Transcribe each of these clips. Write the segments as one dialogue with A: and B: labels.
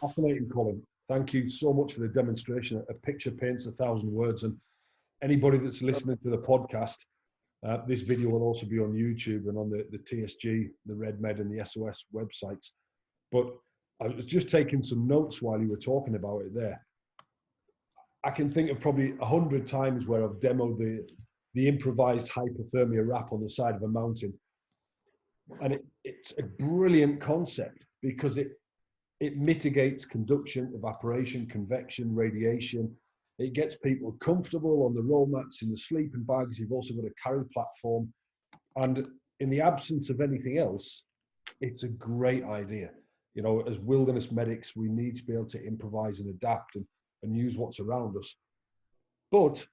A: Fascinating, Colin. Thank you so much for the demonstration. A picture paints 1,000 words, and anybody that's listening to the podcast, this video will also be on YouTube and on the TSG, the RedMed and the SOS websites. But I was just taking some notes while you were talking about it there. I can think of probably 100 times where I've demoed the improvised hypothermia wrap on the side of a mountain. And it's a brilliant concept because it mitigates conduction, evaporation, convection, radiation. It gets people comfortable on the roll mats, in the sleeping bags. You've also got a carry platform. And in the absence of anything else, it's a great idea. You know, as wilderness medics, we need to be able to improvise and adapt and use what's around us. But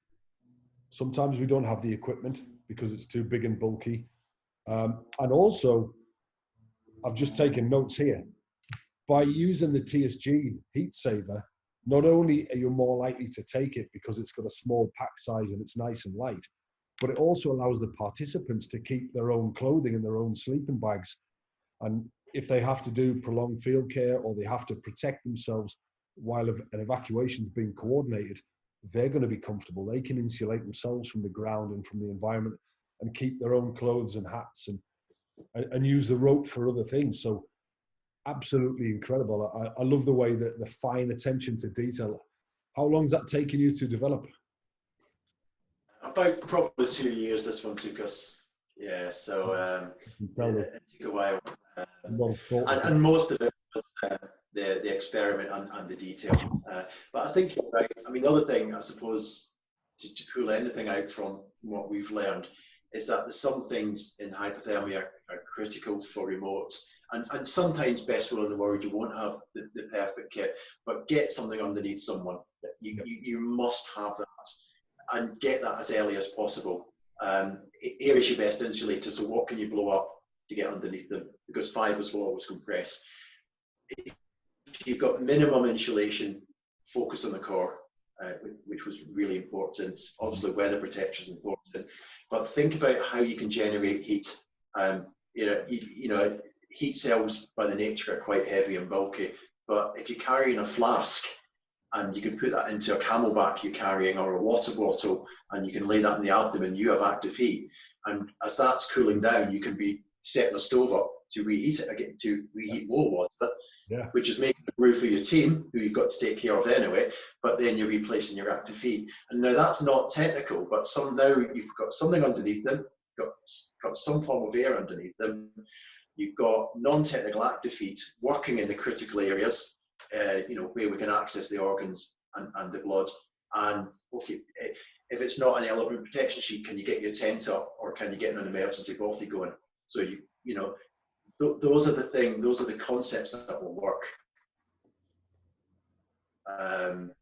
A: sometimes we don't have the equipment because it's too big and bulky. And also, I've just taken notes here. By using the TSG heat saver, not only are you more likely to take it because it's got a small pack size and it's nice and light, but it also allows the participants to keep their own clothing and their own sleeping bags. And if they have to do prolonged field care or they have to protect themselves while an evacuation is being coordinated, they're going to be comfortable. They can insulate themselves from the ground and from the environment and keep their own clothes and hats and use the rope for other things. So absolutely incredible. I love the way that the fine attention to detail. How long has that taken you to develop?
B: About probably 2 years this one took us. Yeah, so it took a while. And most of it was the experiment and the detail. But I think you're right. I mean, the other thing, I suppose, to pull anything out from what we've learned is that there's some things in hypothermia are critical for remote. And sometimes, best will in the world, you won't have the perfect kit, but get something underneath someone. You must have that, and get that as early as possible. Air is your best insulator, so what can you blow up to get underneath them? Because fibers will always compress. If you've got minimum insulation, focus on the core, which was really important. Obviously, weather protection is important, but think about how you can generate heat. Heat cells by the nature are quite heavy and bulky, but if you're carrying a flask and you can put that into a camelback you're carrying or a water bottle and you can lay that in the abdomen, you have active heat. And as that's cooling down, you can be setting a stove up to reheat it again, to reheat more water, which is making a brew for your team, who you've got to take care of anyway, but then you're replacing your active heat. And now that's not technical, but now you've got something underneath them, got some form of air underneath them. You've got non-technical active heat working in the critical areas, where we can access the organs and the blood. And okay, if it's not an element protection sheet, can you get your tent up, or can you get an emergency bothy going? So those are the concepts that will work.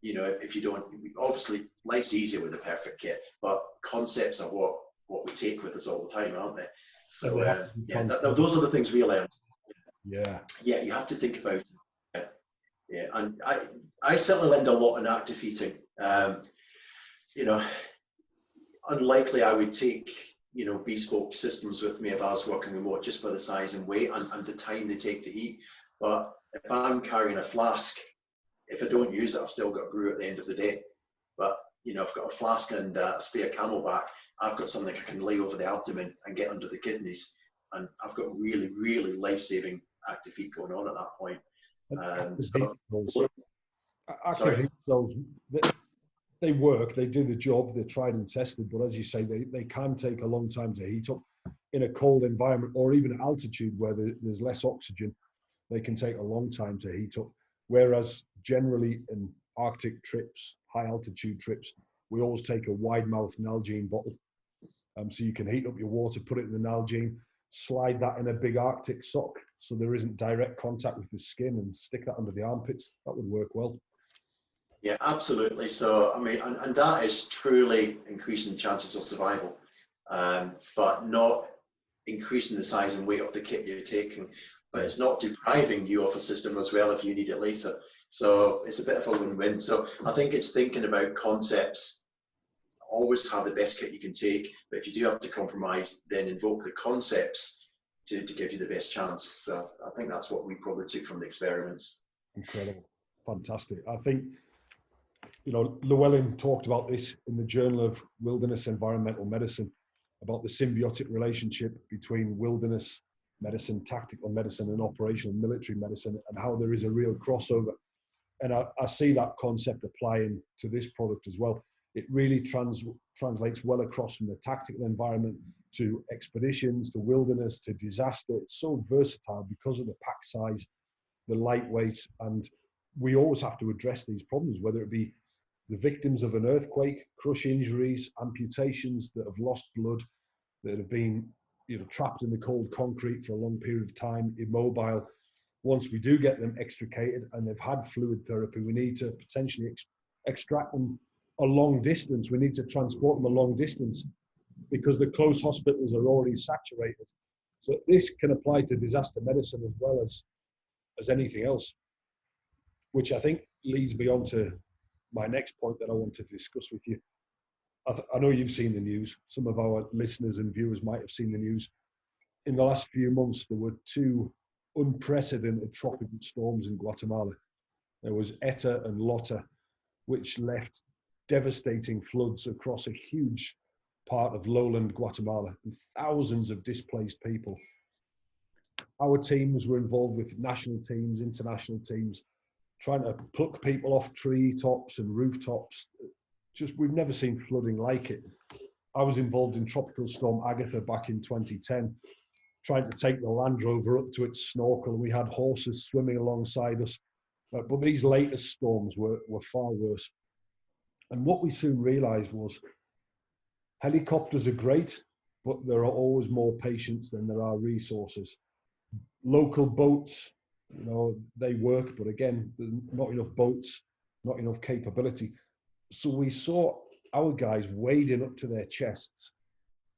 B: If you don't, obviously life's easier with a perfect kit, but concepts are what we take with us all the time, aren't they? So those are the things we learned. Yeah, you have to think about it. Yeah, and I certainly learned a lot in active heating. Unlikely I would take bespoke systems with me if I was working remote, just by the size and weight and the time they take to heat. But if I'm carrying a flask, if I don't use it, I've still got a brew at the end of the day. But I've got a flask and a spare camelback. I've got something I can lay over the abdomen and get under the kidneys, and I've got really, really life-saving active heat going on at that point.
A: Active heat cells, they work, they do the job, they're tried and tested, but as you say, they can take a long time to heat up in a cold environment, or even at altitude where there's less oxygen. They can take a long time to heat up. Whereas generally in Arctic trips, high altitude trips, we always take a wide mouth Nalgene bottle. So you can heat up your water, put it in the Nalgene, slide that in a big Arctic sock so there isn't direct contact with the skin, and stick that under the armpits. That would work well.
B: Yeah, absolutely. So, I mean, and that is truly increasing chances of survival, but not increasing the size and weight of the kit you're taking. But it's not depriving you of a system as well if you need it later. So it's a bit of a win-win. So I think it's thinking about concepts. Always have the best kit you can take, but if you do have to compromise, then invoke the concepts to give you the best chance. So I think that's what we probably took from the experiments.
A: Incredible. fantastic. I think, Llewellyn talked about this in the Journal of Wilderness Environmental Medicine, about the symbiotic relationship between wilderness medicine, tactical medicine, and operational military medicine, and how there is a real crossover. And I see that concept applying to this product as well. It really translates well across from the tactical environment to expeditions, to wilderness, to disaster. It's so versatile because of the pack size, the lightweight, and we always have to address these problems, whether it be the victims of an earthquake, crush injuries, amputations that have lost blood, that have been trapped in the cold concrete for a long period of time, immobile. Once we do get them extricated and they've had fluid therapy, we need to potentially extract them a long distance. We need to transport them a long distance because the close hospitals are already saturated. So this can apply to disaster medicine as well as anything else, which I think leads me on to my next point that I want to discuss with you. I know you've seen the news. Some of our listeners and viewers might have seen the news. In the last few months, there were 2 unprecedented tropical storms in Guatemala. There was Eta and Lota, which left devastating floods across a huge part of lowland Guatemala and thousands of displaced people. Our teams were involved with national teams, international teams, trying to pluck people off tree tops and rooftops. We've never seen flooding like it. I was involved in Tropical Storm Agatha back in 2010, trying to take the Land Rover up to its snorkel. We had horses swimming alongside us. But these latest storms were far worse. And what we soon realized was helicopters are great, but there are always more patients than there are resources. Local boats, they work, but again, there's not enough boats, not enough capability. So we saw our guys wading up to their chests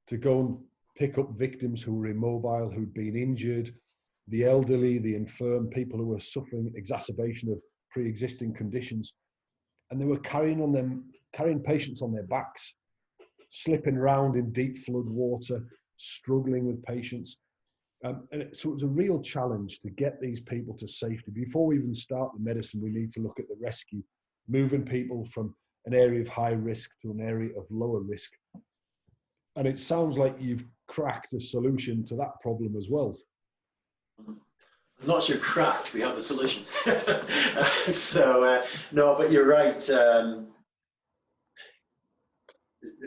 A: to go and pick up victims who were immobile, who'd been injured, the elderly, the infirm, people who were suffering exacerbation of pre-existing conditions. And they were carrying patients on their backs, slipping around in deep flood water, struggling with patients. So it was a real challenge to get these people to safety. Before we even start the medicine, we need to look at the rescue, moving people from an area of high risk to an area of lower risk. And it sounds like you've cracked a solution to that problem as well.
B: I'm not sure cracked, we have a solution. No, but you're right. The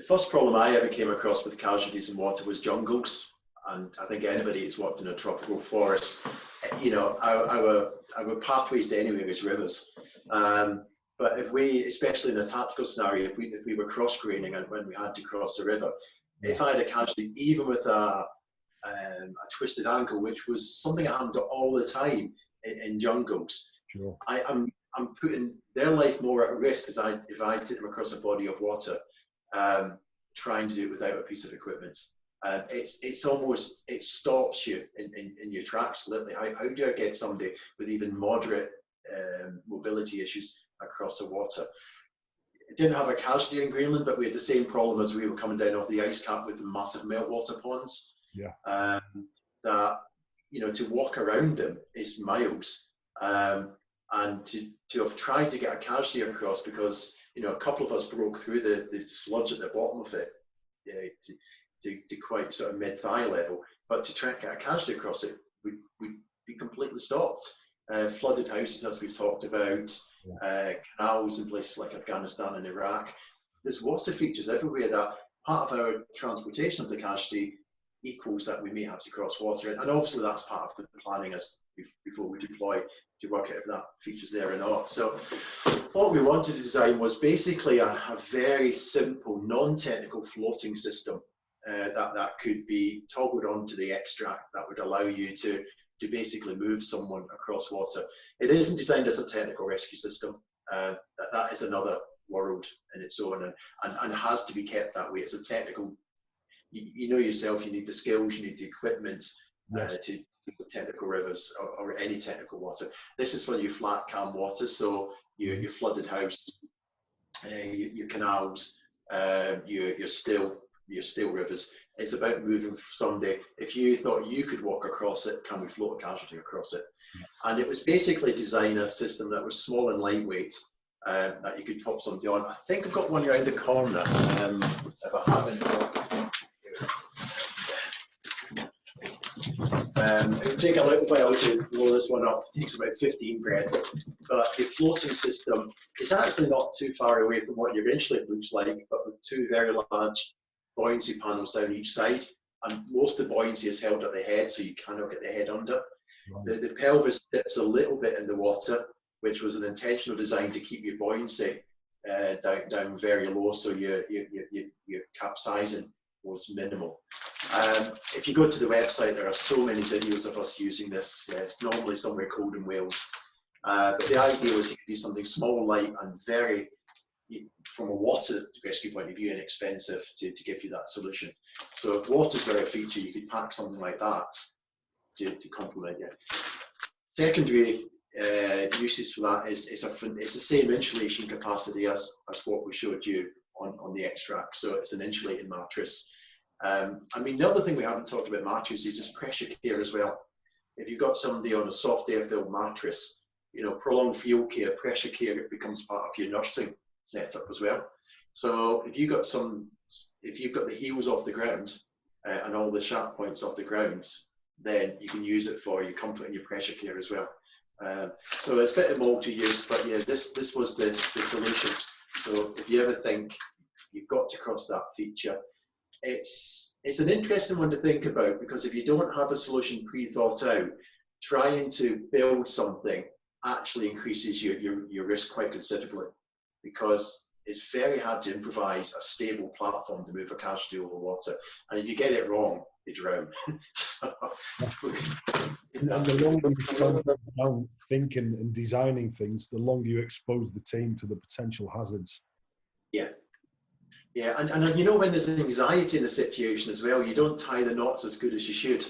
B: first problem I ever came across with casualties in water was jungles. And I think anybody who's worked in a tropical forest, our pathways to anywhere is rivers. But if we, especially in a tactical scenario, if we were cross-graining and when we had to cross a river, if I had a casualty, even with a twisted ankle, which was something that happened all the time in jungles,
A: sure.
B: I'm putting their life more at risk if I take them across a body of water, trying to do it without a piece of equipment. It stops you in your tracks. Literally, how do I get somebody with even moderate mobility issues across the water? It didn't have a casualty in Greenland, but we had the same problem as we were coming down off the ice cap with the massive meltwater ponds.
A: Yeah.
B: That to walk around them is miles, and to have tried to get a casualty across because a couple of us broke through the sludge at the bottom of it. To quite sort of mid-thigh level, but to try and get a casualty across it, we'd be completely stopped. Flooded houses, as we've talked about, canals in places like Afghanistan and Iraq. There's water features everywhere that part of our transportation of the casualty equals that we may have to cross water. And obviously that's part of the planning before we deploy to work out if that features there or not. So what we wanted to design was basically a very simple, non-technical floating system that could be toggled onto the extract that would allow you to basically move someone across water. It isn't designed as a technical rescue system. That is another world in its own and has to be kept that way. It's a technical, you know yourself, you need the skills, you need the equipment to technical rivers or any technical water. This is for your flat calm water, so your flooded house, your canals, your still rivers. It's about moving somebody. If you thought you could walk across it, can we float a casualty across it? And it was basically design a system that was small and lightweight, that you could pop something on. I think I've got one around the corner. If I haven't. It would take a little while to blow this one up. It takes about 15 breaths. But the floating system is actually not too far away from what your insulate looks like, but with two very large buoyancy panels down each side. And most of the buoyancy is held at the head, so you cannot get the head under. Right. The pelvis dips a little bit in the water, which was an intentional design to keep your buoyancy down very low, so your capsizing was minimal. If you go to the website, there are so many videos of us using this, normally somewhere cold in Wales. But the idea was to do something small, light, and very, from a water rescue point of view, inexpensive to give you that solution. So if water's were a feature, you could pack something like that to complement you. Secondary uses for that is it's the same insulation capacity as what we showed you on the extract. So it's an insulated mattress. I mean, the other thing we haven't talked about mattresses is pressure care as well. If you've got somebody on a soft air-filled mattress, you know, prolonged field care, pressure care, it becomes part of your nursing setup as well. So if you've got the heels off the ground and all the sharp points off the ground, then you can use it for your comfort and your pressure care as well. So it's a bit of multi-use, but yeah, this was the solution. So if you ever think you've got to cross that feature, it's an interesting one to think about, because if you don't have a solution pre-thought out, trying to build something actually increases your risk quite considerably, because it's very hard to improvise a stable platform to move a casualty over water. And if you get it wrong, you drown. So,
A: and the longer you spend down thinking and designing things, the longer you expose the team to the potential hazards.
B: Yeah. Yeah, and you know, when there's anxiety in the situation as well, you don't tie the knots as good as you should,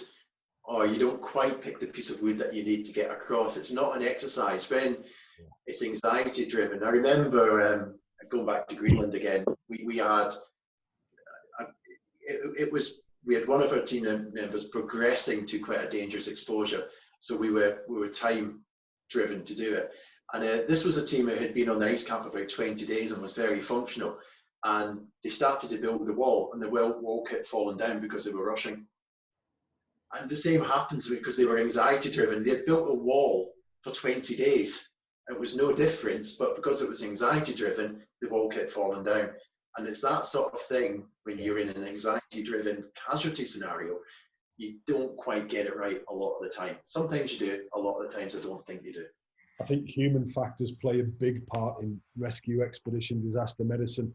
B: or you don't quite pick the piece of wood that you need to get across. It's not an exercise when it's anxiety driven. I remember going back to Greenland again, we had we had one of our team members progressing to quite a dangerous exposure, so we were time driven to do it. And this was a team that had been on the ice cap about 20 days and was very functional. And they started to build the wall, and the wall kept falling down because they were rushing. And the same happens because they were anxiety driven. They had built a wall for 20 days. It was no difference, but because it was anxiety driven, the wall kept falling down. And it's that sort of thing when you're in an anxiety driven casualty scenario, you don't quite get it right a lot of the time. Sometimes you do, a lot of the times I don't think you do.
A: I think human factors play a big part in rescue expedition, disaster medicine.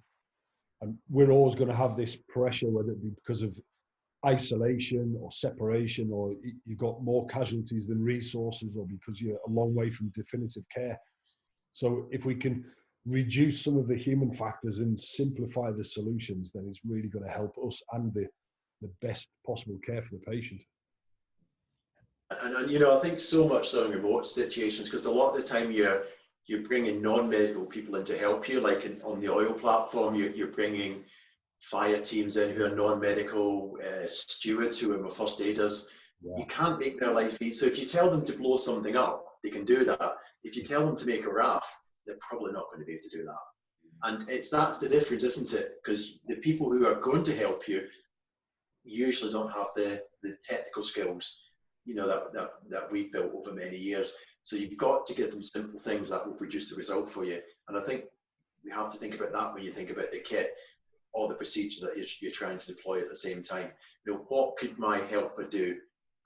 A: And we're always going to have this pressure, whether it be because of isolation or separation, or you've got more casualties than resources, or because you're a long way from definitive care. So if we can reduce some of the human factors and simplify the solutions, then it's really going to help us and the best possible care for the patient.
B: And you know, I think so much so in remote situations, because a lot of the time you're bringing non-medical people in to help you, like on the oil platform, you're bringing fire teams in who are non-medical, stewards who are first aiders. Yeah. You can't make their life easy. So if you tell them to blow something up, they can do that. If you tell them to make a raft, they're probably not going to be able to do that. And that's the difference, isn't it? Because the people who are going to help you usually don't have the technical skills, you know, that we've built over many years. So you've got to give them simple things that will produce the result for you. And I think we have to think about that when you think about the kit or the procedures that you're trying to deploy at the same time. You know, what could my helper do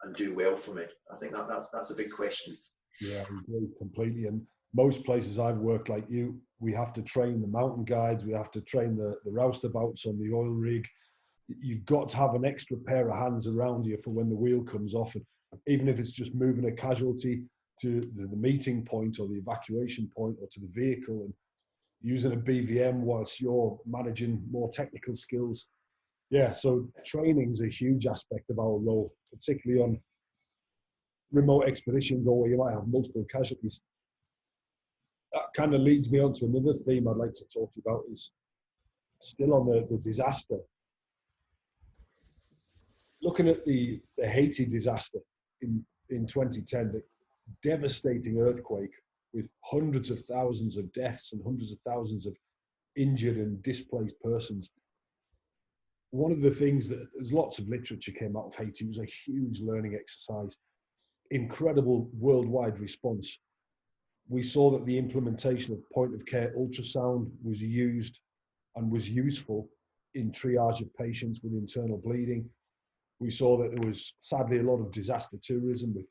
B: and do well for me? I think that's a big question.
A: Yeah, I agree completely. And most places I've worked like you, we have to train the mountain guides, we have to train the roustabouts on the oil rig. You've got to have an extra pair of hands around you for when the wheel comes off. And even if it's just moving a casualty to the meeting point or the evacuation point or to the vehicle, and using a BVM whilst you're managing more technical skills. Yeah, so training is a huge aspect of our role, particularly on remote expeditions or where you might have multiple casualties. That kind of leads me on to another theme I'd like to talk to you about, is still on the disaster. Looking at the Haiti disaster in 2010, devastating earthquake with hundreds of thousands of deaths and hundreds of thousands of injured and displaced persons. One of the things that, there's lots of literature came out of Haiti. It was a huge learning exercise, incredible worldwide response. We saw that the implementation of point-of-care ultrasound was used and was useful in triage of patients with internal bleeding. We saw that there was sadly a lot of disaster tourism with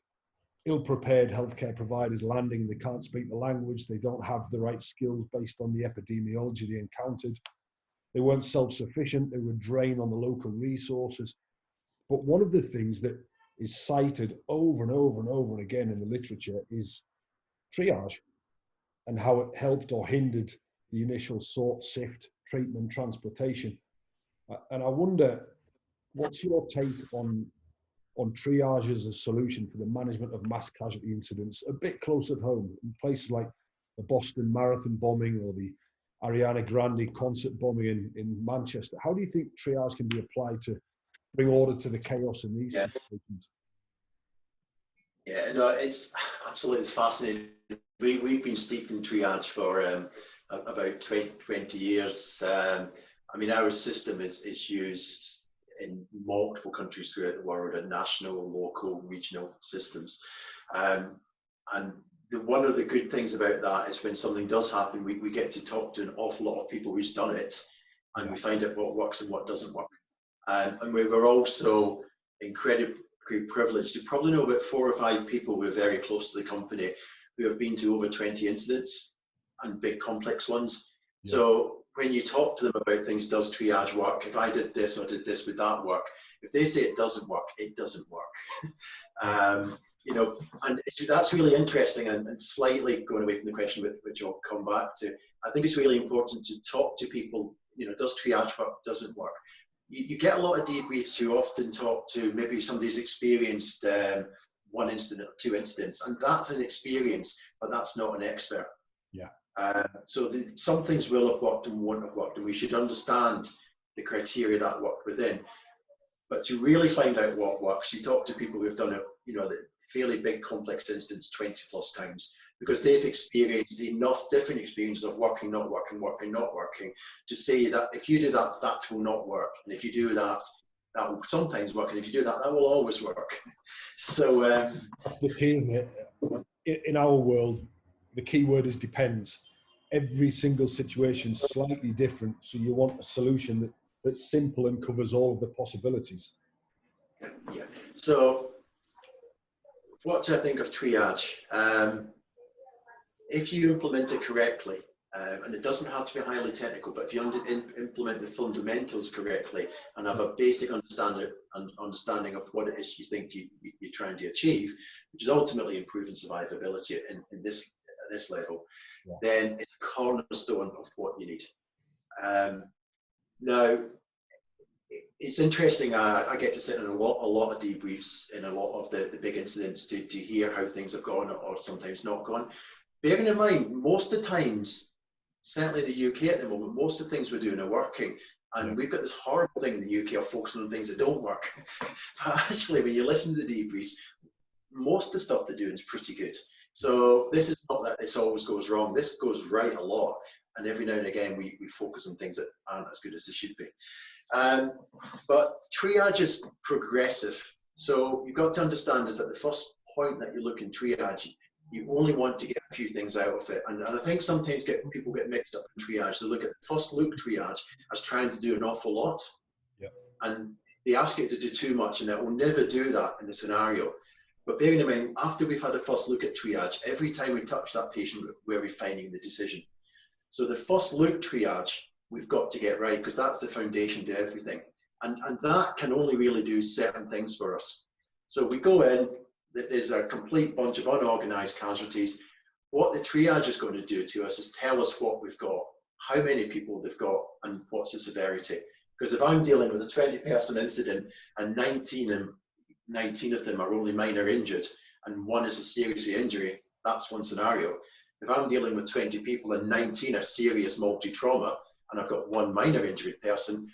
A: ill-prepared healthcare providers landing. They can't speak the language. They don't have the right skills based on the epidemiology they encountered. They weren't self-sufficient. They were drained on the local resources. But one of the things that is cited over and over and over and again in the literature is triage and how it helped or hindered the initial sort, sift, treatment, transportation. And I wonder, what's your take on triage as a solution for the management of mass casualty incidents a bit close at home, in places like the Boston Marathon bombing or the Ariana Grande concert bombing in Manchester? How do you think triage can be applied to bring order to the chaos in these situations?
B: Yeah, no, it's absolutely fascinating. We've been steeped in triage for about 20 years. I mean, our system is used in multiple countries throughout the world, at national, local, regional systems. And one of the good things about that is when something does happen, we get to talk to an awful lot of people who's done it, and we find out what works and what doesn't work. And we were also incredibly privileged to probably know about 4 or 5 people who are very close to the company who have been to over 20 incidents and big complex ones. Yeah. So when you talk to them about things, does triage work? If I did this or did this, would that work? If they say it doesn't work, it doesn't work. You know, and that's really interesting, and slightly going away from the question which I'll come back to. I think it's really important to talk to people, you know, does triage work, doesn't work? You get a lot of debriefs who often talk to maybe somebody who's experienced 1 incident or 2 incidents, and that's an experience, but that's not an expert.
A: Yeah.
B: So some things will have worked and won't have worked, and we should understand the criteria that worked within. But to really find out what works, you talk to people who've done it, you know, the fairly big complex incidents 20+ times, because they've experienced enough different experiences of working, not working, working, not working, to say that if you do that, that will not work. And if you do that, that will sometimes work. And if you do that, that will always work. So
A: that's the key, isn't it? In our world, the key word is depends. Every single situation is slightly different. So you want a solution that's simple and covers all of the possibilities.
B: Yeah. So what do I think of triage? If you implement it correctly, and it doesn't have to be highly technical, but if you implement the fundamentals correctly and have a basic understanding of what it is you think you're trying to achieve, which is ultimately improving survivability at this level, yeah, then it's a cornerstone of what you need. Now, it's interesting. I get to sit in a lot of debriefs in a lot of the big incidents to hear how things have gone or sometimes not gone. Bearing in mind, most of the times, certainly the UK at the moment, most of the things we're doing are working. And we've got this horrible thing in the UK of focusing on things that don't work. But actually, when you listen to the debriefs, most of the stuff they're doing is pretty good. So this is not that this always goes wrong. This goes right a lot. And every now and again, we focus on things that aren't as good as they should be. But triage is progressive. So you've got to understand is that the first point that you look in triage, you only want to get a few things out of it. And I think sometimes people get mixed up in triage. They look at the first look triage as trying to do an awful lot. Yep. And they ask it to do too much, and it will never do that in the scenario. But bearing in mind, after we've had a first look at triage, every time we touch that patient, we're refining the decision. So the first look triage, we've got to get right, because that's the foundation to everything. And that can only really do certain things for us. So we go in, there's a complete bunch of unorganized casualties. What the triage is going to do to us is tell us what we've got, how many people they've got, and what's the severity. Because if I'm dealing with a 20-person incident and 19 of them are only minor injured and 1 is a serious injury, that's one scenario. If I'm dealing with 20 people and 19 are serious multi-trauma and I've got 1 minor injured person,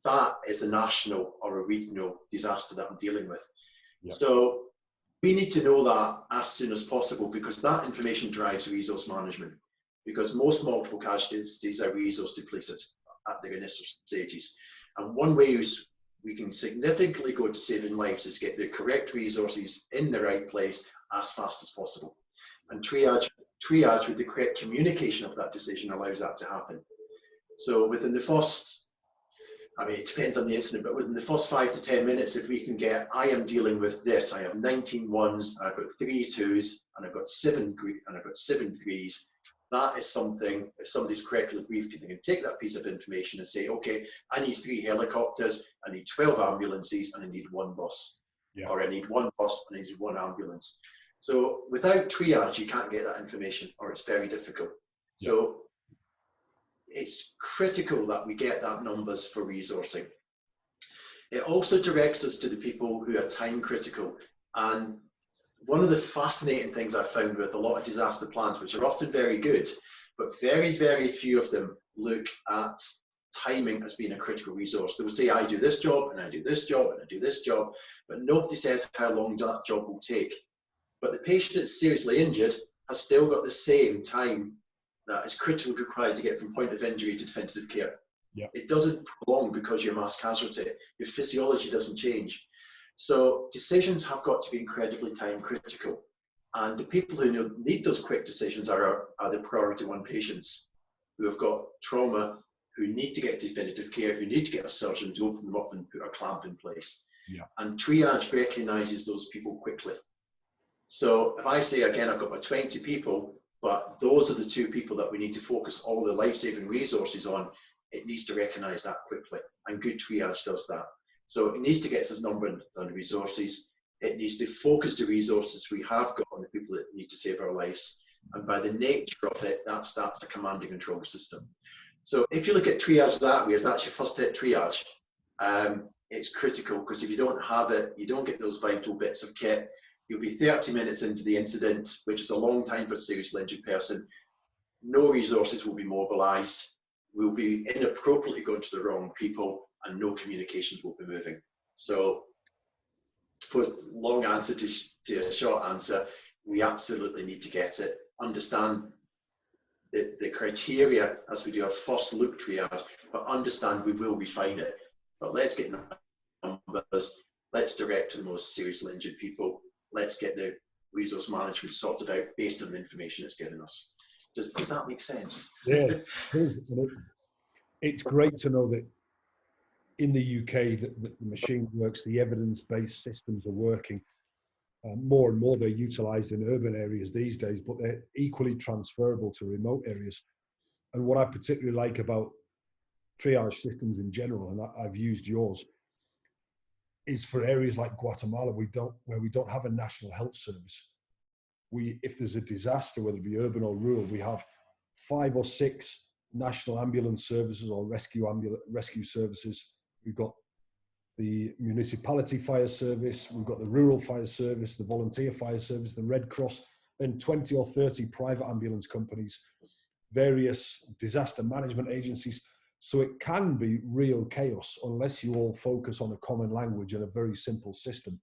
B: that is a national or a regional disaster that I'm dealing with. Yep. So we need to know that as soon as possible, because that information drives resource management. Because most multiple casualty instances are resource depleted at their initial stages. And one way is we can significantly go to saving lives is get the correct resources in the right place as fast as possible. And triage with the correct communication of that decision allows that to happen. So within the first, I mean, it depends on the incident, but within the first 5 to 10 minutes, if we can get, I am dealing with this, I have 19 ones, and I've got 3 twos, and I've got 7 threes, that is something, if somebody's correctly briefed, they can take that piece of information and say, okay, I need 3 helicopters, I need 12 ambulances, and I need 1 bus. Yeah. Or I need 1 bus and I need 1 ambulance. So without triage, you can't get that information, or it's very difficult. Yeah. So it's critical that we get that numbers for resourcing. It also directs us to the people who are time critical. And one of the fascinating things I've found with a lot of disaster plans, which are often very good, but very, very few of them look at timing as being a critical resource. They will say, I do this job, and I do this job, and I do this job, but nobody says how long that job will take. But the patient that's seriously injured has still got the same time that is critically required to get from point of injury to definitive care. Yeah. It doesn't prolong because you're mass casualty. Your physiology doesn't change. So decisions have got to be incredibly time critical. And the people who need those quick decisions are the priority 1 patients who have got trauma, who need to get definitive care, who need to get a surgeon to open them up and put a clamp in place. Yeah. And triage recognises those people quickly. So if I say, again, I've got about 20 people, but those are the 2 people that we need to focus all the life-saving resources on, it needs to recognise that quickly. And good triage does that. So it needs to get us number on the resources. It needs to focus the resources we have got on the people that need to save our lives. And by the nature of it, that starts the command and control system. So if you look at triage that way, as that's your first hit triage, it's critical, because if you don't have it, you don't get those vital bits of kit. You'll be 30 minutes into the incident, which is a long time for a seriously injured person. No resources will be mobilised. We'll be inappropriately going to the wrong people, and no communications will be moving. So, I suppose long answer to a short answer, we absolutely need to get it. Understand the criteria as we do our first look triage, but understand we will refine it. But let's get numbers. Let's direct to the most seriously injured people. Let's get the resource management sorted out based on the information it's given us. Does that make sense?
A: Yeah, it's great to know that in the UK that the machine works, the evidence-based systems are working. More and more they're utilised in urban areas these days, but they're equally transferable to remote areas. And what I particularly like about triage systems in general, and I've used yours, is for areas like Guatemala, where we don't have a national health service. If there's a disaster, whether it be urban or rural, we have 5 or 6 national ambulance services or rescue services. We've got the municipality fire service, we've got the rural fire service, the volunteer fire service, the Red Cross, and 20 or 30 private ambulance companies, various disaster management agencies. So it can be real chaos unless you all focus on a common language and a very simple system.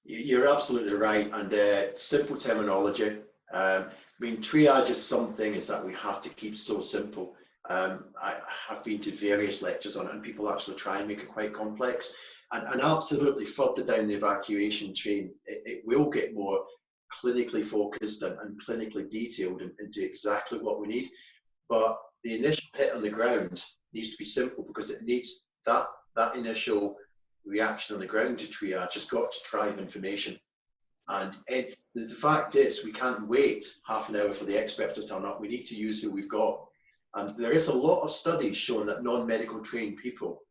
B: You're absolutely right, and simple terminology. I mean, triage is something that we have to keep so simple. I have been to various lectures on it, and people actually try and make it quite complex. And absolutely, further down the evacuation chain, it will get more clinically focused and clinically detailed into exactly what we need. But the initial hit on the ground needs to be simple, because it needs that initial reaction on the ground to triage has got to drive information. And the fact is, we can't wait half an hour for the expert to turn up. We need to use who we've got. And there is a lot of studies showing that non-medical trained people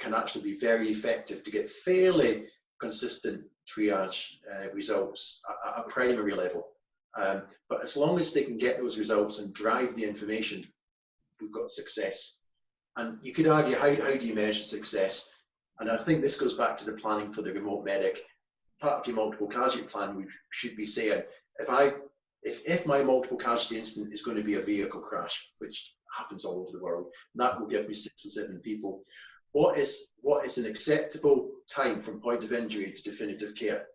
B: can actually be very effective to get fairly consistent triage results at a primary level. But as long as they can get those results and drive the information, we've got success. And you could argue, how do you measure success? And I think this goes back to the planning for the remote medic. Part of your multiple casualty plan, we should be saying, if my multiple casualty incident is going to be a vehicle crash, which happens all over the world, that will give me 6 or 7 people. what is an acceptable time from point of injury to definitive care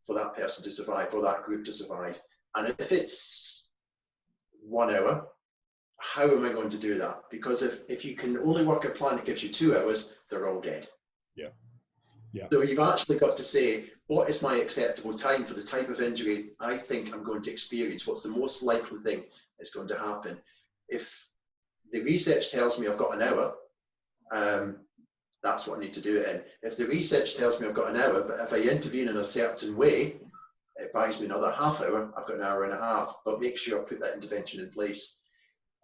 B: for that person to survive, for that group to survive. And if it's 1 hour, how am I going to do that? Because if you can only work a plan that gives you 2 hours, they're all dead.
A: Yeah. Yeah.
B: So you've actually got to say, what is my acceptable time for the type of injury I think I'm going to experience? What's the most likely thing that's going to happen? If the research tells me I've got an hour, that's what I need to do it in. If the research tells me I've got an hour, but if I intervene in a certain way, it buys me another half hour, I've got an hour and a half, but make sure I put that intervention in place.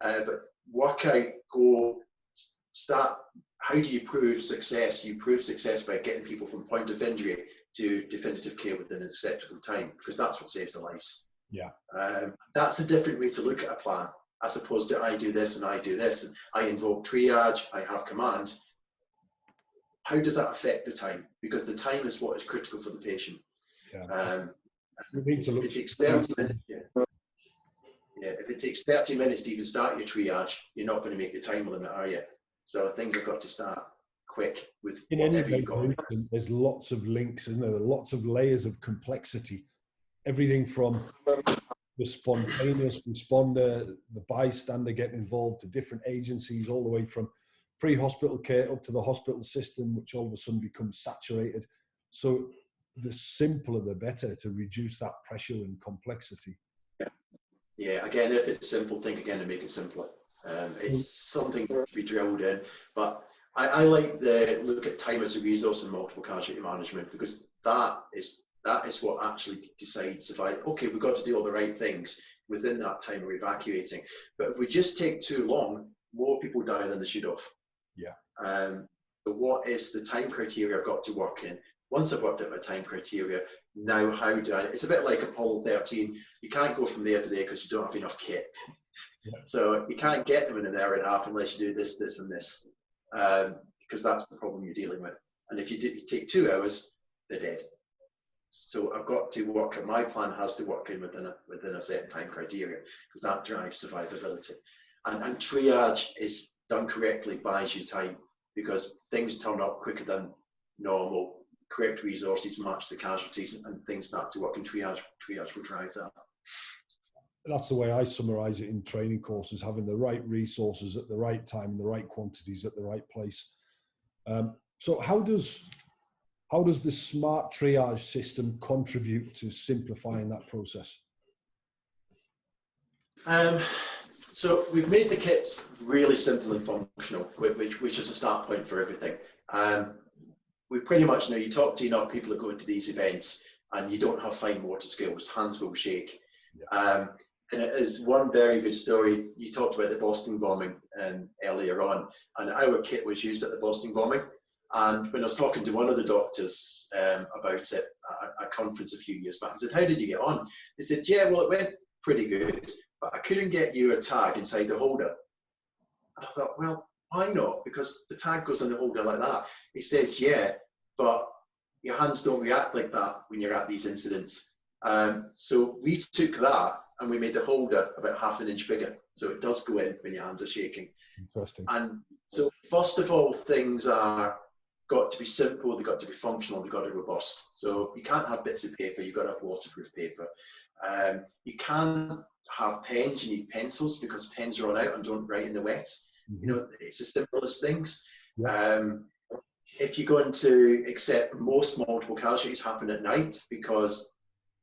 B: But work out, go, start, how do you prove success? You prove success by getting people from point of injury to definitive care within an acceptable time, because that's what saves their lives.
A: Yeah.
B: That's a different way to look at a plan, as opposed to I do this and I do this, and I invoke triage, I have command. How does that affect the time? Because the time is what is critical for the patient.
A: Yeah. We need to look.
B: If it takes 30 minutes, if it takes 30 minutes to even start your triage, you're not going to make the time limit, are you? So things have got to start quick with whatever you've got.
A: There's lots of links, isn't there? There are lots of layers of complexity. Everything from the spontaneous responder, the bystander getting involved, to different agencies, all the way from pre-hospital care up to the hospital system, which all of a sudden becomes saturated. So the simpler, the better, to reduce that pressure and complexity.
B: Yeah, again, if it's simple, think again and make it simpler. It's something to be drilled in, but I like the look at time as a resource in multiple casualty management, because that is what actually decides if we've got to do all the right things within that time we're evacuating. But if we just take too long, more people die than they should have.
A: Yeah.
B: So what is the time criteria I've got to work in? Once I've worked out my time criteria, now how do I, it's a bit like Apollo 13, you can't go from there to there because you don't have enough kit.
A: Yeah.
B: So you can't get them in an hour and a half unless you do this, this and this, because that's the problem you're dealing with. And if you take 2 hours, they're dead. So I've got to work, and my plan has to work in within a certain time criteria, because that drives survivability. And triage is done correctly, buys you time, because things turn up quicker than normal. Correct resources match the casualties, and things start to work in triage. Triage will drive that.
A: That's the way I summarize it in training courses: having the right resources at the right time, the right quantities at the right place. So how does the smart triage system contribute to simplifying that process?
B: So we've made the kits really simple and functional, which is a start point for everything. We pretty much know, you talk to enough people that go into these events and you don't have fine motor skills, hands will shake. Yeah. And it is one very good story. You talked about the Boston bombing earlier on, and our kit was used at the Boston bombing. And when I was talking to one of the doctors about it at a conference a few years back, I said, how did you get on? They said, yeah, well, it went pretty good, but I couldn't get you a tag inside the holder. And I thought, well, why not? Because the tag goes in the holder like that. He says, yeah, but your hands don't react like that when you're at these incidents. So we took that and we made the holder about ½ an inch bigger. So it does go in when your hands are shaking.
A: Interesting.
B: And so first of all, things are got to be simple, they've got to be functional, they've got to be robust. So you can't have bits of paper, you've got to have waterproof paper. You can't have pens, you need pencils, because pens run out and don't write in the wet. You know, it's the simplest things. Yeah. If you're going to accept most multiple casualties happen at night because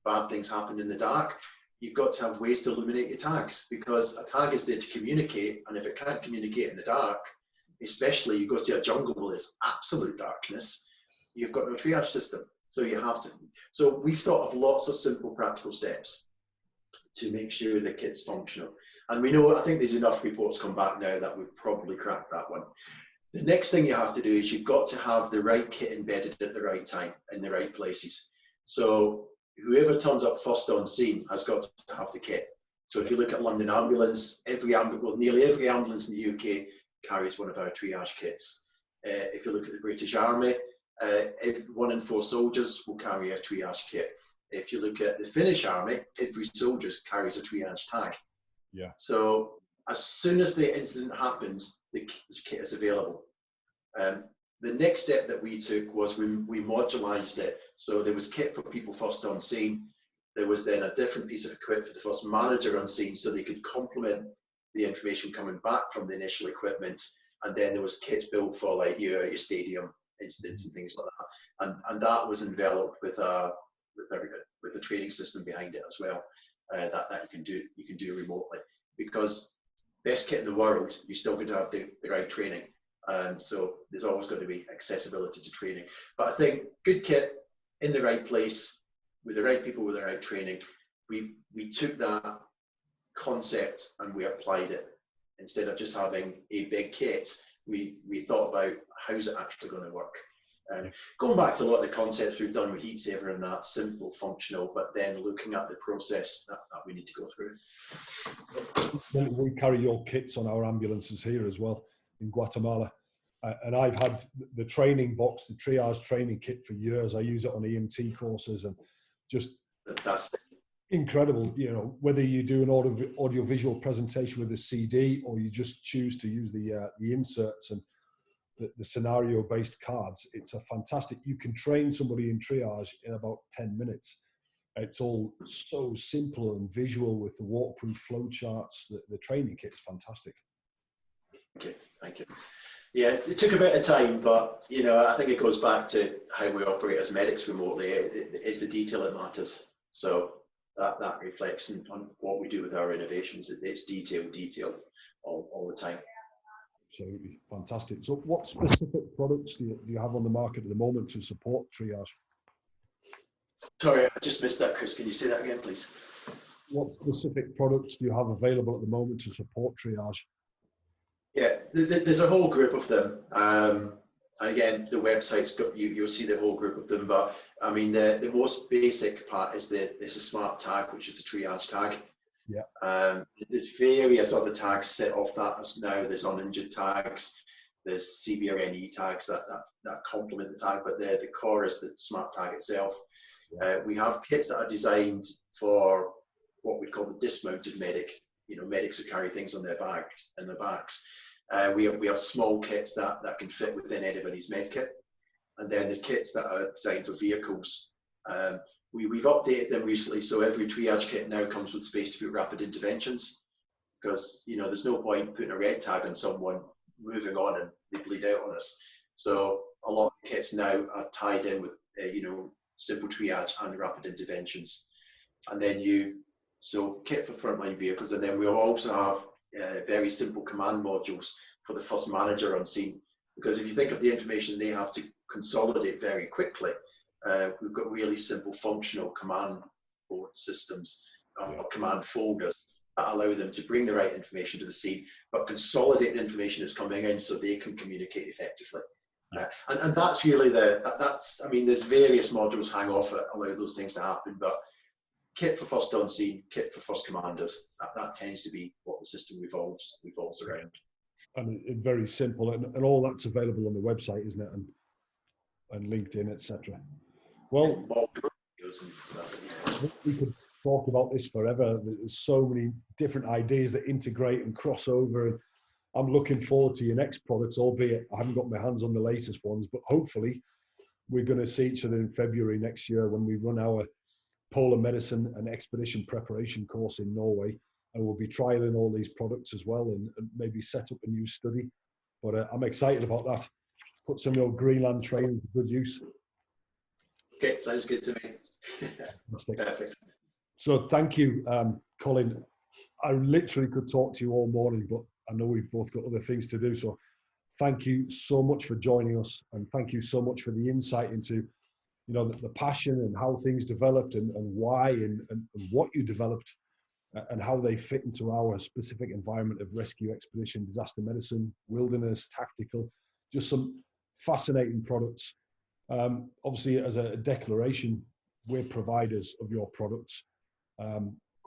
B: bad things happen in the dark, you've got to have ways to illuminate your tags, because a tag is there to communicate, and if it can't communicate in the dark, especially you go to a jungle where there's absolute darkness, you've got no triage system. So you have to, so we've thought of lots of simple practical steps to make sure the kit's functional. And we know, I think there's enough reports come back now that we've probably cracked that one. The next thing you have to do is you've got to have the right kit embedded at the right time in the right places. So whoever turns up first on scene has got to have the kit. So if you look at London Ambulance, nearly every ambulance in the UK carries one of our triage kits. If you look at the British Army, 1 in 4 soldiers will carry a triage kit. If you look at the Finnish Army, every soldier carries a triage tag.
A: Yeah.
B: So as soon as the incident happens, the kit is available. the next step that we took was we modularized it. So there was kit for people first on scene. There was then a different piece of equipment for the first manager on scene, so they could complement the information coming back from the initial equipment. And then there was kits built for like your stadium incidents and things like that. And that was enveloped with a training system behind it as well, that you can do remotely. Because best kit in the world, you still got to have the right training. So there's always got to be accessibility to training. But I think good kit in the right place with the right people with the right training. We took that concept and we applied it. Instead of just having a big kit, we thought about how's it actually going to work. Going back to a lot of the concepts we've done with Heat Saver and that, simple, functional, but then looking at the process that we need to go through.
A: We carry your kits on our ambulances here as well in Guatemala. And I've had the training box, the Triage training kit for years. I use it on EMT courses and just
B: fantastic.
A: Incredible, you know, whether you do an audio-visual presentation with a CD or you just choose to use the inserts and the scenario-based cards, it's a fantastic, you can train somebody in triage in about 10 minutes. It's all so simple and visual with the waterproof flow charts. The training kit is fantastic.
B: Thank you. Yeah, it took a bit of time, but, you know, I think it goes back to how we operate as medics remotely. It's the detail that matters. So that reflects on what we do with our innovations. It's detail all the time.
A: Absolutely fantastic. So what specific products do you have on the market at the moment to support triage?
B: Sorry, I just missed that, Chris. Can you say that again, please?
A: What specific products do you have available at the moment to support triage?
B: Yeah, there's a whole group of them. And again, the website's got you'll see the whole group of them. But I mean, the most basic part is a smart tag, which is the triage tag.
A: Yeah.
B: There's various other tags set off that as now. There's uninjured tags. There's CBRNE tags that complement the tag, but the core is the smart tag itself. Yeah. We have kits that are designed for what we call the dismounted medic. You know, medics who carry things on their backs. We have small kits that can fit within anybody's med kit, and then there's kits that are designed for vehicles. We've updated them recently, so every triage kit now comes with space to put rapid interventions, because, you know, there's no point putting a red tag on someone, moving on, and they bleed out on us. So a lot of the kits now are tied in with you know, simple triage and rapid interventions, and then so kit for frontline vehicles, and then we'll also have very simple command modules for the first manager on scene, because if you think of the information they have to consolidate very quickly, we've got really simple functional command board systems or command folders that allow them to bring the right information to the scene, but consolidate the information that's coming in so they can communicate effectively. And that's really I mean, there's various modules hang off it, allow those things to happen, but kit for first on scene, kit for first commanders, that tends to be what the system revolves around.
A: And it's very simple, and all that's available on the website, isn't it? And LinkedIn, etc. Well, we could talk about this forever. There's so many different ideas that integrate and cross over, and I'm looking forward to your next products, albeit I haven't got my hands on the latest ones, but hopefully we're going to see each other in February next year when we run our polar medicine and expedition preparation course in Norway, and we'll be trialing all these products as well, and maybe set up a new study. But I'm excited about that. Put some of your Greenland training to good use.
B: Okay, sounds good to me. Perfect.
A: So thank you, Colin. I literally could talk to you all morning, but I know we've both got other things to do. So thank you so much for joining us, and thank you so much for the insight into, you know, the passion and how things developed, and why and what you developed, and how they fit into our specific environment of rescue, expedition, disaster medicine, wilderness, tactical, just some fascinating products. Obviously, as a declaration, we're providers of your products.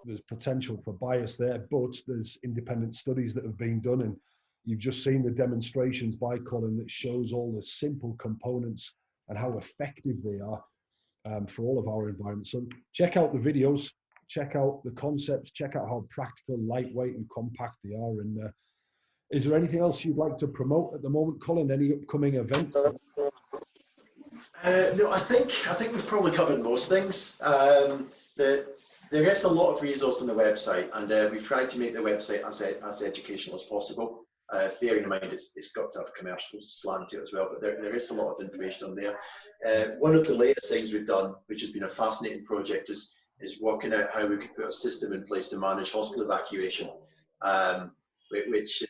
A: There's potential for bias there, but there's independent studies that have been done, and you've just seen the demonstrations by Colin that shows all the simple components and how effective they are for all of our environments. So check out the videos, check out the concepts, check out how practical, lightweight and compact they are, and Is there anything else you'd like to promote at the moment, Colin? Any upcoming event?
B: No, I think we've probably covered most things. There is a lot of resource on the website, and we've tried to make the website as educational as possible. Bearing in mind it's got to have a commercial slant to it as well, but there is a lot of information on there. One of the latest things we've done, which has been a fascinating project, is working out how we could put a system in place to manage hospital evacuation, which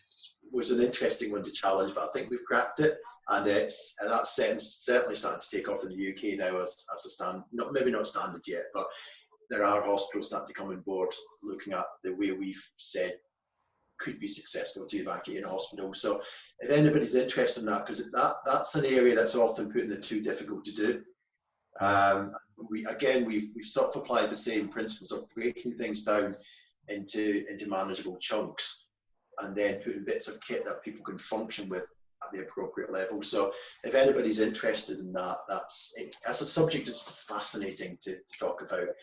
B: was an interesting one to challenge, but I think we've cracked it. And that's certainly starting to take off in the UK now as a stand, maybe not standard yet, but there are hospitals starting to come on board looking at the way we've said could be successful to evacuate a hospital. So if anybody's interested in that, because that's an area that's often put in the too difficult to do. We've sort of applied the same principles of breaking things down into manageable chunks and then putting bits of kit that people can function with at the appropriate level. So if anybody's interested in that, that's a subject that's fascinating to talk about.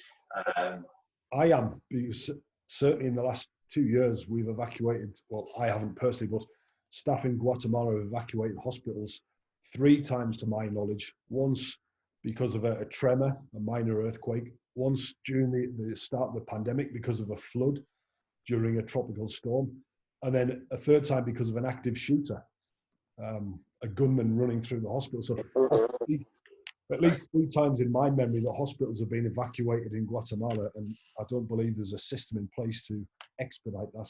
A: I am, because certainly in the last 2 years we've evacuated, well, I haven't personally, but staff in Guatemala have evacuated hospitals 3 times to my knowledge. Once because of a tremor, a minor earthquake, once during the start of the pandemic because of a flood during a tropical storm, and then a 3rd time because of an active shooter. A gunman running through the hospital. So at least 3 times in my memory that hospitals have been evacuated in Guatemala, and I don't believe there's a system in place to expedite that.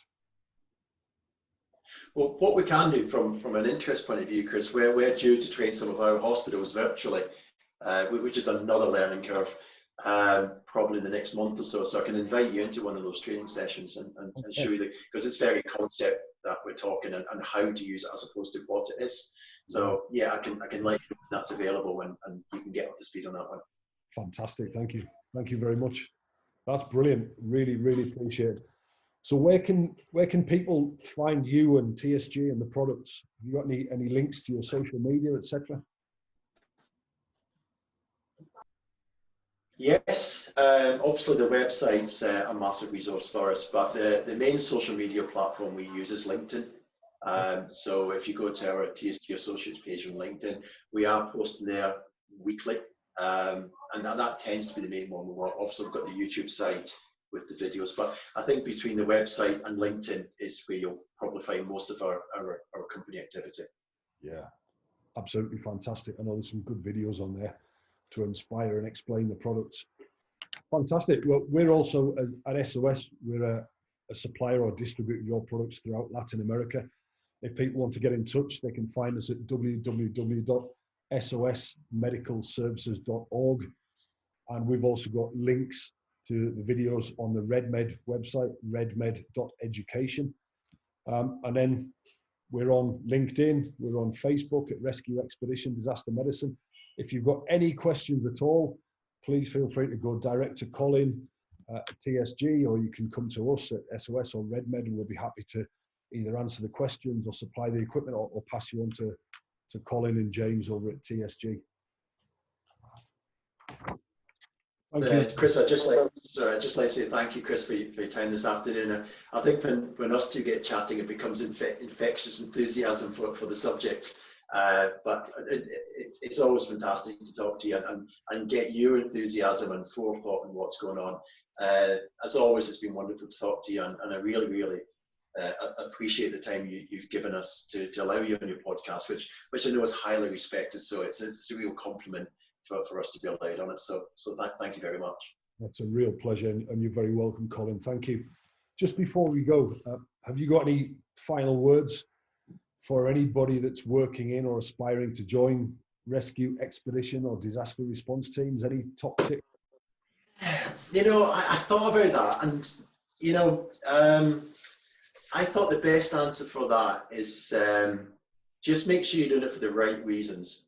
B: Well, what we can do from an interest point of view, Chris, we're due to train some of our hospitals virtually, which is another learning curve, probably in the next month or so. So I can invite you into one of those training sessions and show you, because it's very concept that we're talking and how to use it as opposed to what it is. So yeah, I can let you know when that's available and you can get up to speed on that one.
A: Fantastic, thank you very much. That's brilliant. Really appreciate it. So where can people find you and TSG and the products? Have you got any links to your social media, etc.?
B: Yes, obviously the website's a massive resource for us, but the main social media platform we use is LinkedIn. So if you go to our TSG Associates page on LinkedIn, we are posting there weekly, and that tends to be the main one. We've also got the YouTube site with the videos, but I think between the website and LinkedIn is where you'll probably find most of our company activity. Yeah,
A: absolutely fantastic. I know there's some good videos on there to inspire and explain the products. Fantastic. Well, we're also at SOS, we're a supplier or distributor of your products throughout Latin America. If people want to get in touch, they can find us at www.sosmedicalservices.org. And we've also got links to the videos on the RedMed website, redmed.education. And then we're on LinkedIn, we're on Facebook at Rescue Expedition Disaster Medicine. If you've got any questions at all, please feel free to go direct to Colin at TSG, or you can come to us at SOS or RedMed, and we'll be happy to either answer the questions or supply the equipment, or pass you on to Colin and James over at TSG.
B: Thank you. Chris, I'd just like to say thank you, Chris, for your time this afternoon. I think when us two get chatting, it becomes infectious enthusiasm for the subject. But it's always fantastic to talk to you and get your enthusiasm and forethought on what's going on. As always, it's been wonderful to talk to you, and I really appreciate the time you've given us to allow you on your podcast, which I know is highly respected. So it's a real compliment for us to be allowed on it. So thank you very much.
A: That's a real pleasure, and you're very welcome, Colin. Thank you. Just before we go, have you got any final words for anybody that's working in or aspiring to join rescue expedition or disaster response teams? Any top tips?
B: You know, I thought about that, and you know, I thought the best answer for that is just make sure you're doing it for the right reasons.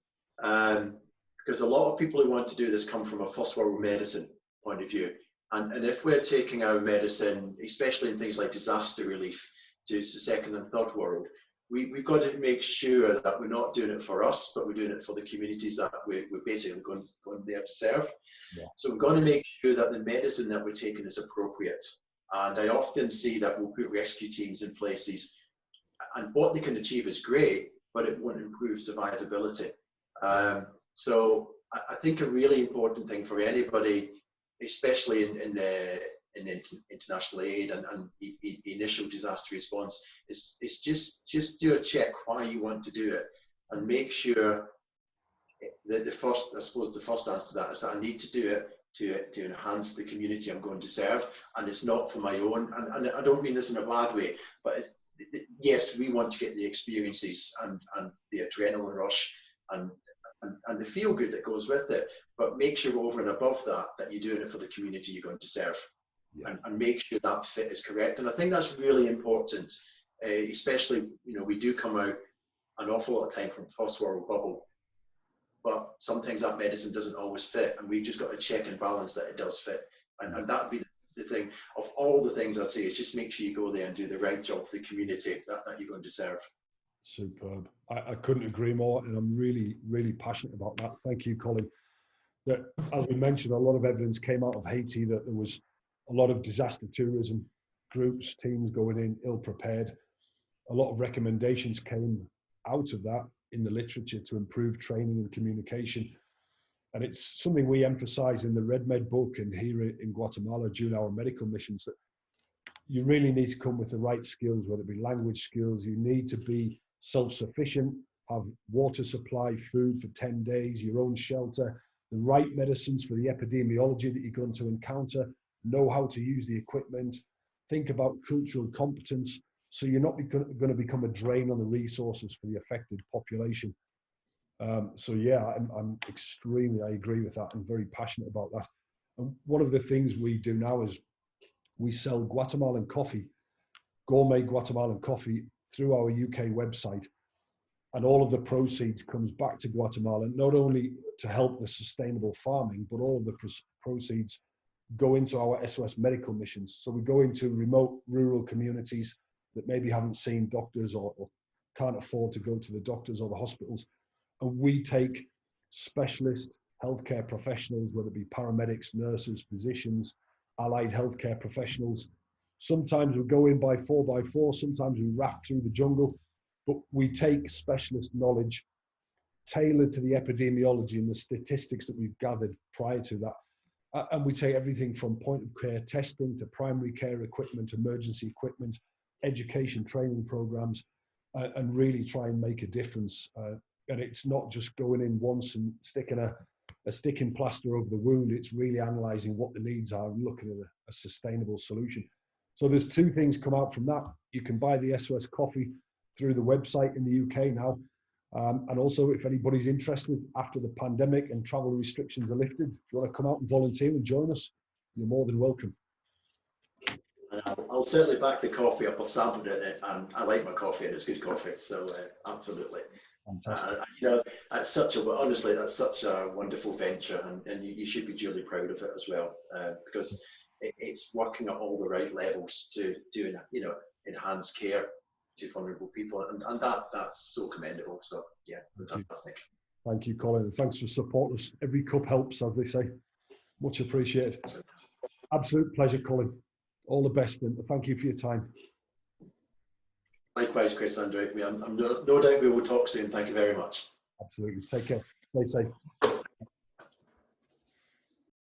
B: Because a lot of people who want to do this come from a first world medicine point of view. And if we're taking our medicine, especially in things like disaster relief, to the second and third world, we've got to make sure that we're not doing it for us, but we're doing it for the communities that we're basically going there to serve. Yeah. So we've got to make sure that the medicine that we're taking is appropriate. And I often see that we'll put rescue teams in places, and what they can achieve is great, but it won't improve survivability. So I think a really important thing for anybody, especially in the international aid and initial disaster response, is just do a check why you want to do it, and make sure that the first answer to that is that I need to do it to enhance the community I'm going to serve, and it's not for my own. And I don't mean this in a bad way, but yes, we want to get the experiences and the adrenaline rush and the feel good that goes with it, but make sure over and above that you're doing it for the community you're going to serve. Yeah. And make sure that fit is correct. And I think that's really important, especially, we do come out an awful lot of time from first world bubble, but sometimes that medicine doesn't always fit, and we've just got to check and balance that it does fit. And that would be the thing. Of all the things I'd say, is just make sure you go there and do the right job for the community that you're going to serve.
A: Superb. I couldn't agree more, and I'm really, really passionate about that. Thank you, Colin. That, as we mentioned, a lot of evidence came out of Haiti that there was a lot of disaster tourism, groups, teams going in ill-prepared. A lot of recommendations came out of that in the literature to improve training and communication. And it's something we emphasize in the Red Med book and here in Guatemala during our medical missions, that you really need to come with the right skills, whether it be language skills. You need to be self-sufficient, have water supply, food for 10 days, your own shelter, the right medicines for the epidemiology that you're going to encounter, know how to use the equipment, think about cultural competence, so you're not going to become a drain on the resources for the affected population. So yeah, I agree with that. I'm very passionate about that. And one of the things we do now is we sell Guatemalan coffee, gourmet Guatemalan coffee, through our UK website. And all of the proceeds comes back to Guatemala, not only to help the sustainable farming, but all of the proceeds go into our SOS medical missions. So we go into remote rural communities that maybe haven't seen doctors or can't afford to go to the doctors or the hospitals. And we take specialist healthcare professionals, whether it be paramedics, nurses, physicians, allied healthcare professionals. Sometimes we go in by 4x4, sometimes we raft through the jungle, but we take specialist knowledge tailored to the epidemiology and the statistics that we've gathered prior to that. And we take everything from point of care testing to primary care equipment, emergency equipment, education training programs, and really try and make a difference. And it's not just going in once and sticking a sticking plaster over the wound. It's really analysing what the needs are and looking at a sustainable solution. So there's two things come out from that. You can buy the SOS coffee through the website in the UK now. And also, if anybody's interested after the pandemic and travel restrictions are lifted, if you want to come out and volunteer and join us, you're more than welcome.
B: I'll certainly back the coffee up. I've sampled it, and I like my coffee, and it's good coffee. So absolutely.
A: Fantastic.
B: That's honestly, that's such a wonderful venture, and you should be duly proud of it as well, because it's working at all the right levels to do enhance care to vulnerable people, and that's so commendable. So yeah, fantastic.
A: Thank you, Colin, and thanks for supporting us. Every cup helps, as they say. Much appreciated. Absolute pleasure, Colin. All the best, and thank you for your time.
B: Likewise, Chris, Andrew. I'm no doubt we will talk soon. Thank you very much.
A: Absolutely. Take care. Stay safe.